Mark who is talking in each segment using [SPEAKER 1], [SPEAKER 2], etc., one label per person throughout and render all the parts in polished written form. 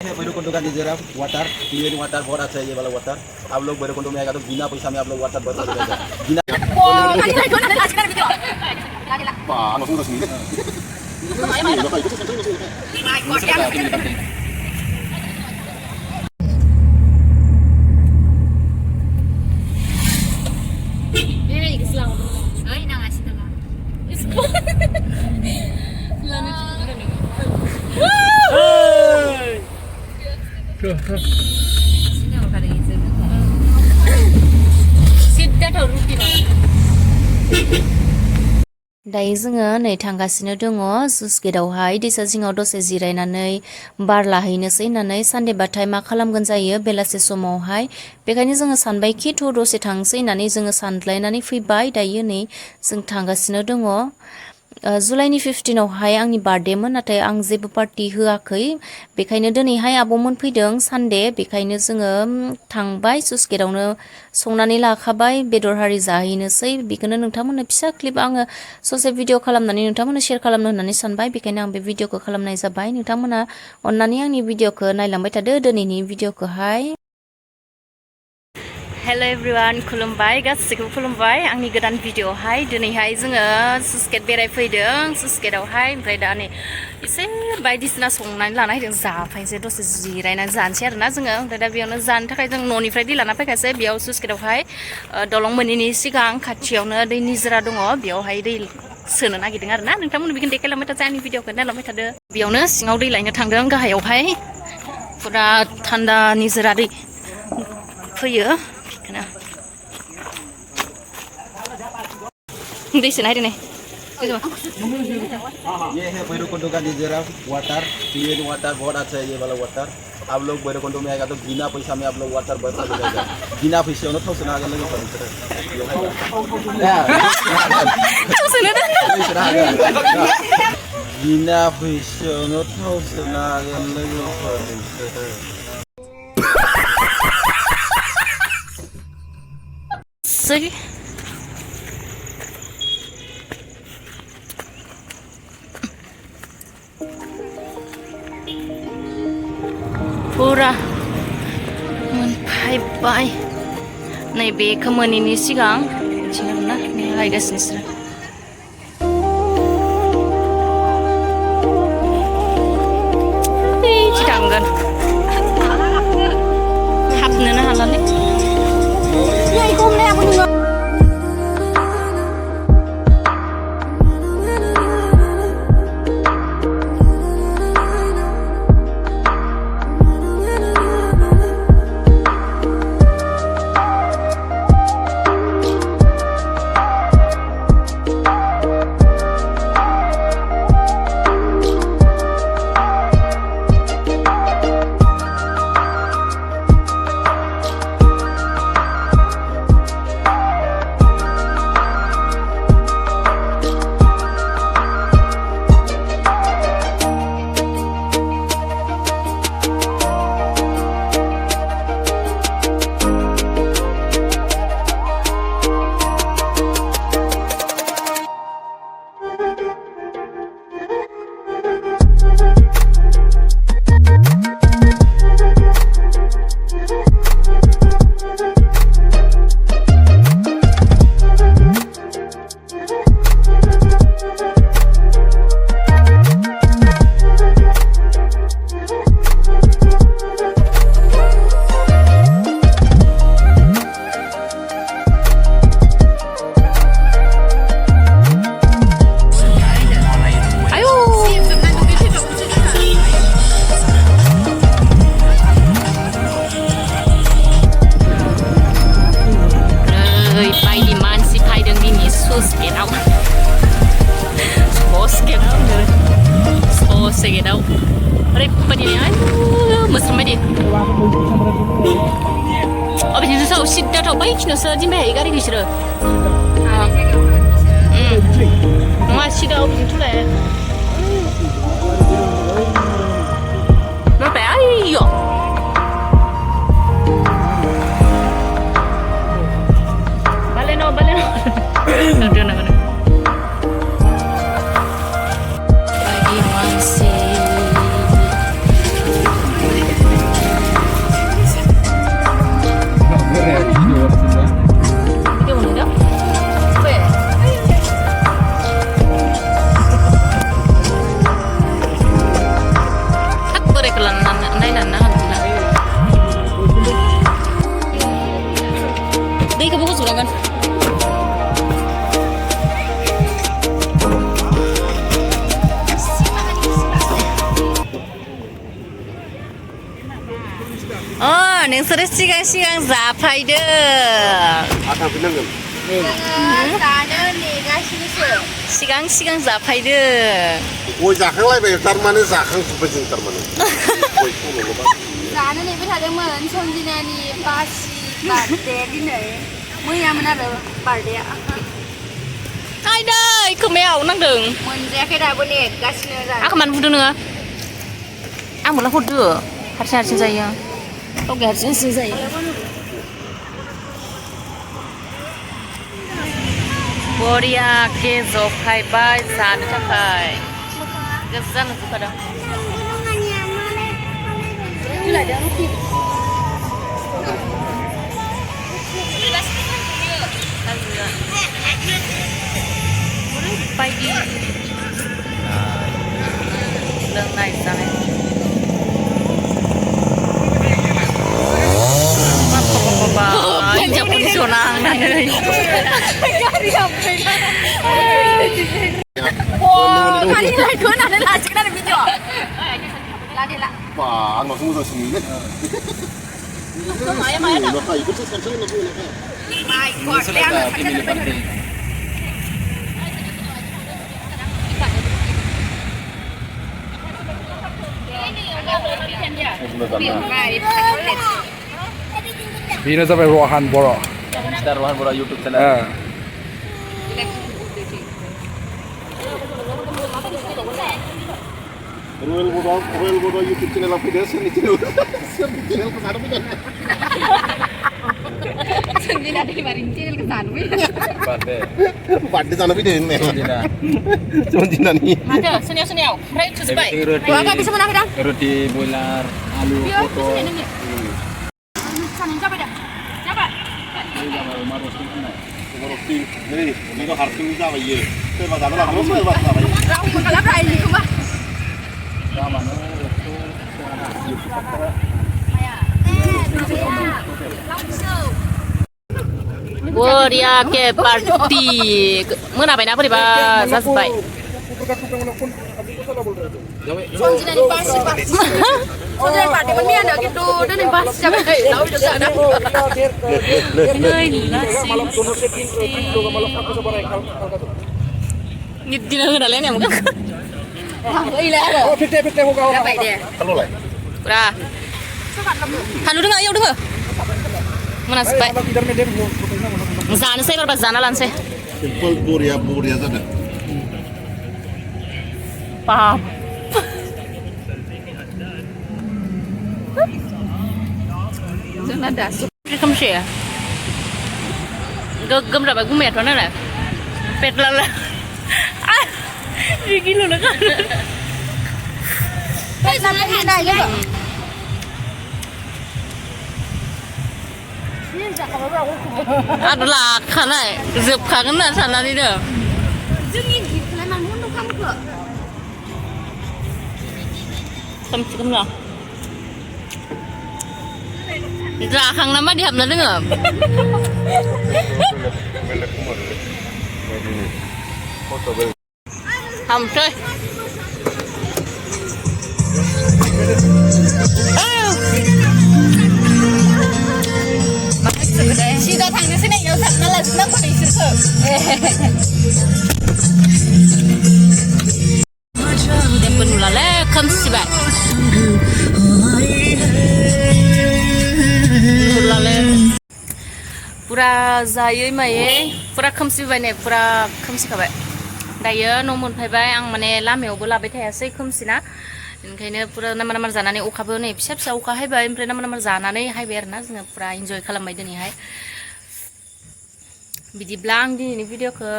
[SPEAKER 1] भैरवकुंड का नज़ारा water clean water बहुत अच्छा है ये वाला वाटर। आप लोग भैरवकुंड में आएगा तो बिना पैसा में आप लोग वाटर बता देगा बिना
[SPEAKER 2] दायो जोङो नै थांगासिनो दङ जुस गेटआवहाय दैसा जिङाव दसे जिरायनानै बार लाहैनोसै होननानै सानदेबाथाय मा खालामगोन जायो बेलासे समावहाय बेखायनो जोङो सानबायखि थ' दसे थांसै होननानै जोङो सानज्लायनानै फैबाय दायो नै जों थांगासिनो दङ। जुलाइनि 15आवहाय आंनि बार्थडेमोन नाथाय आं जेबो पार्टि होआखै बेखायनो दिनैहाय आब'मोन फैदों सानडे बेखायनो जोङो थांबाय जुस गेटआवनो संनानै लाखाबाय बेदर हारि जाहैनोसै बेखौनो नोंथांमोननो फिसा क्लिप आङो ससे भिडिअ खालामनानै नोंथांमोननो शेयार खालामनो होननानै सानबाय बेखायनो आं बे भिडिअखौ खालामनाय जाबाय। नोंथांमोना अन्नानै आंनि भिडिअखौ नायलांबाय थादो दिनैनि भिडिअखौहाय। हेल' एभ्रिवान खुलुमबाय गासैखौबो खुलुमबाय आंनि गोदान भिडिअआवहाय दिनैहाय जोङो जुस गेट बेरायफैदों जुस गेटआवहाय ओमफ्राय दा नै एसे बायदिसिना संनानै लाना फैदों जाफायनोसै दसे जिरायनानै जानोसै आरोना जोङो ओमफ्राय दा बेयावनो जानो थाखाय जों न'निफ्राय दै लाना फैखासै बेयाव जुस गेटआवहाय दलं मोनैनि सिगां खाथियावनो दै निजोरा दङ बेयावहाय दै सोनो नागिरदों आरोना नोंथांमोन बेखौनो देखायलांबाय थादो आंनि भिडिअखौ नायलांबाय थादो। बेयावनो सिङाव दै लायनो थांदों गाहायावहाय फुरा थान्दा निजोरा दै फैयो दै सोना होदों नै
[SPEAKER 1] ये है भैरवकुंड का नज़ारा वाटर क्लीन वाटर बहुत अच्छा है ये वाला वाटर। आप लोग भैरवकुंड में आएगा तो बिना पैसा में आप लोग वाटर बता देगा बिना पैसे ना थाव सोना हागोन लोगोफोर बिना पैसा थाव सोना हागोन लोगोफोर
[SPEAKER 2] फुरा मोनफैबाय नैबे खोमोनैनि सिगां आरोना लायगासिनो बिसोरो थांगोन हाबनोनो हालालै 시다 더 바이키노서 진배 이가리 기시러 마 시다 오빈 tul래 너 배아이요 발레노 나도 나가네 바이 만시 नायनानै हागोन दैखौबो गुसुलांगोन नोंसोरो सिगां सिगां जाफायदो जानो नेगासिनोसो सिगां सिगां जाफायदो
[SPEAKER 3] गय जाखांलायबाय थारमाने जाखांजोब्बाय जों थारमाने
[SPEAKER 4] जानो नेबाय थादोंमोन सन्जिनानि बासि बार्थडे दिनै मैयामोन आरो बार्थडेआ
[SPEAKER 2] आयदै खोमायाव नांदों
[SPEAKER 4] मोनजायाखै दाबो नेगासिनो
[SPEAKER 2] आंखौ मानो बुंदों नोङो आं मोनला हरदो हारसिं हारसिं जायो गावनि हारसिं हारसिं जायो बरियाके जफायबाय जानो थाखाय गोजा नुजोबखादों बायदि लोंनाय जानाय हिन्जावफोरनि जना हांनानै
[SPEAKER 3] आंनावसो मोजांसिन नुयोलै इखौसो सानसेल' होनना बुङो
[SPEAKER 5] बेनो जाबाय रहान बर'
[SPEAKER 1] Kita Rohan Bora YouTube channel.
[SPEAKER 3] Royal Bora YouTube channel apa dia sendiri channel ke sana bukan?
[SPEAKER 4] Sendiri ada di baring channel ke sana.
[SPEAKER 3] Bade sana भी देन में Sendiri nih.
[SPEAKER 2] Ada senyal-senyal. Right to spy.
[SPEAKER 4] Kakak bisa menang dah.
[SPEAKER 1] Roti boiler, alu, foto.
[SPEAKER 4] Sana coba dah. Coba.
[SPEAKER 3] Roti, ini तो harus ini apa ये? Saya baca apa? Kamu saya baca apa?
[SPEAKER 4] Rau kalau berani itu mah.
[SPEAKER 2] बरियाके party मोनाबायना बोरैबा जाजोब्बाय
[SPEAKER 4] Sendiri basi basi. Sendiri party kan dia ada gitu, dan yang basi siapa deh? Tahu itu sana.
[SPEAKER 2] Dina ngenalin ya mungkin
[SPEAKER 4] Iya ada. Dapat deh.
[SPEAKER 3] Kalau lah.
[SPEAKER 2] Udah Hanu dengar ayo dengar mana sampai Zana saya berapa zana lan saya
[SPEAKER 3] Simple buria saja.
[SPEAKER 2] paham
[SPEAKER 4] Jangan ada.
[SPEAKER 2] kamu sih ya gem berapa gue met mana lah pet lala ah gila lah kan
[SPEAKER 4] Hey, sana ada juga.
[SPEAKER 2] adalah karena zep kangen sana ni deh
[SPEAKER 4] Jangan gitu, lemah mundur kamu ke.
[SPEAKER 2] kamu lah Rakang nama di hamna dengar. Ham coy.
[SPEAKER 4] Sudah tangga sini ya usah malas nak pergi situ.
[SPEAKER 2] Dia penulale kam sibat. Pura जायै मायै pura खोमसिबाय ने pura खोमसिखाबाय दायो न' मोनफैबाय आं माने लामायावबो लाबाय थायासै खोमसिना ओंखायनो pura नामा नामा जानानै अखाबो नै फिसा फिसा अखा हायबाय ओमफ्राय नामा नामा जानानै हायबाय आरोना जोङो pura इन्जय खालामबाय दिनैहाय बिदिब्ला आं दिनैनि भिडिअखौ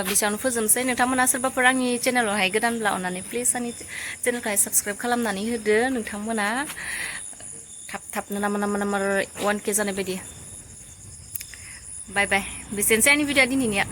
[SPEAKER 2] बेसेबांनो फोजोबनोसै नोंथांमोना सोरबाफोर आंनि चेनेलावहाय गोदानब्ला अननानै प्लिज आंनि चेनेलखौहाय साबस्क्राइब खालामनानै होदो नोंथांमोना थाब थाबनो नामा 1K जानाय बायदि बाय बाय बेसेनोसै आंनि भिडिअ दिनैनिया